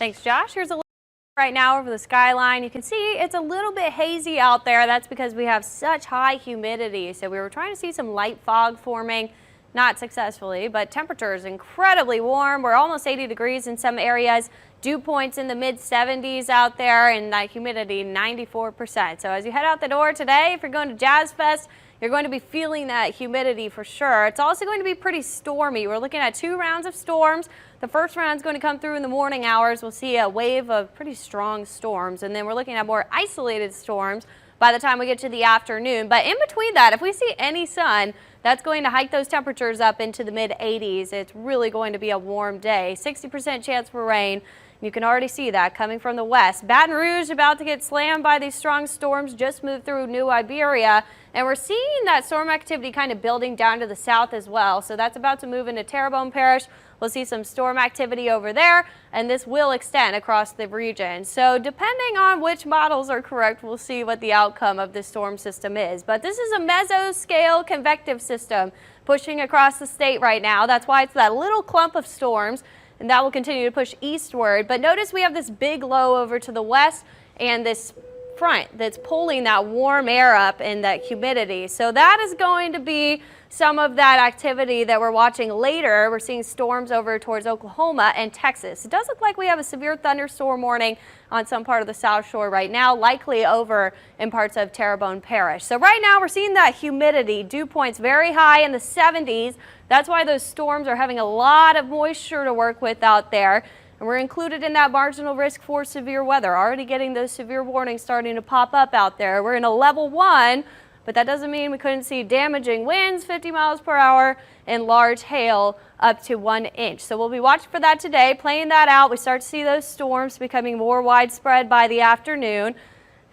Thanks, Josh. Here's a look right now over the skyline. You can see it's a little bit hazy out there. That's because we have such high humidity. So we were trying to see some light fog forming, not successfully, but temperature is incredibly warm. We're almost 80 degrees in some areas. Dew points in the mid 70s out there, and that humidity 94%. So as you head out the door today, if you're going to Jazz Fest, you're going to be feeling that humidity for sure. It's also going to be pretty stormy. We're looking at 2 rounds of storms. The first round is going to come through in the morning hours. We'll see a wave of pretty strong storms, and then we're looking at more isolated storms by the time we get to the afternoon. But in between that, if we see any sun, that's going to hike those temperatures up into the mid 80s. It's really going to be a warm day. 60% chance for rain. You can already see that coming from the west. Baton Rouge about to get slammed by these strong storms, just moved through New Iberia. And we're seeing that storm activity kind of building down to the south as well. So that's about to move into Terrebonne Parish. We'll see some storm activity over there, and this will extend across the region. So depending on which models are correct, we'll see what the outcome of this storm system is. But this is a mesoscale convective system pushing across the state right now. That's why it's that little clump of storms, and that will continue to push eastward. But notice we have this big low over to the west and this front that's pulling that warm air up and that humidity. So that is going to be some of that activity that we're watching later. We're seeing storms over towards Oklahoma and Texas. It does look like we have a severe thunderstorm warning on some part of the South Shore right now, likely over in parts of Terrebonne Parish. So right now we're seeing that humidity, dew points very high in the 70s. That's why those storms are having a lot of moisture to work with out there. And we're included in that marginal risk for severe weather. Already getting those severe warnings starting to pop up out there. We're in a level 1, but that doesn't mean we couldn't see damaging winds, 50 miles per hour, and large hail up to 1 inch. So we'll be watching for that today, playing that out. We start to see those storms becoming more widespread by the afternoon.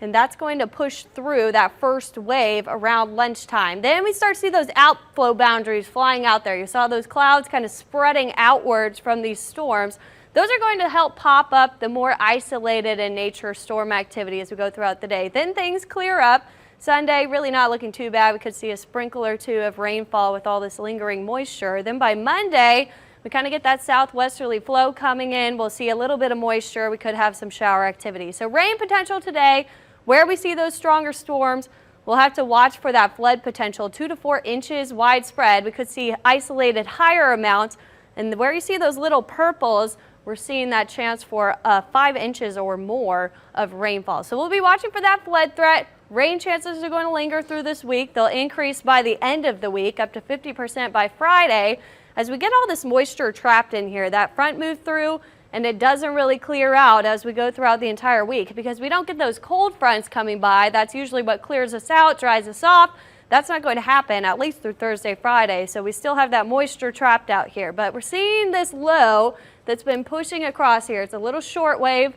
And that's going to push through that first wave around lunchtime. Then we start to see those outflow boundaries flying out there. You saw those clouds kind of spreading outwards from these storms. Those are going to help pop up the more isolated in nature storm activity as we go throughout the day. Then things clear up. Sunday, really not looking too bad. We could see a sprinkle or two of rainfall with all this lingering moisture. Then by Monday, we kind of get that southwesterly flow coming in. We'll see a little bit of moisture. We could have some shower activity. So rain potential today. Where we see those stronger storms, we'll have to watch for that flood potential, 2 to 4 inches widespread. We could see isolated higher amounts. And where you see those little purples, we're seeing that chance for 5 inches or more of rainfall. So we'll be watching for that flood threat. Rain chances are going to linger through this week. They'll increase by the end of the week, up to 50% by Friday. As we get all this moisture trapped in here, that front moved through, and it doesn't really clear out as we go throughout the entire week because we don't get those cold fronts coming by. That's usually what clears us out, dries us off. That's not going to happen at least through Thursday, Friday. So we still have that moisture trapped out here. But we're seeing this low that's been pushing across here. It's a little short wave.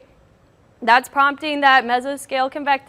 That's prompting that mesoscale convective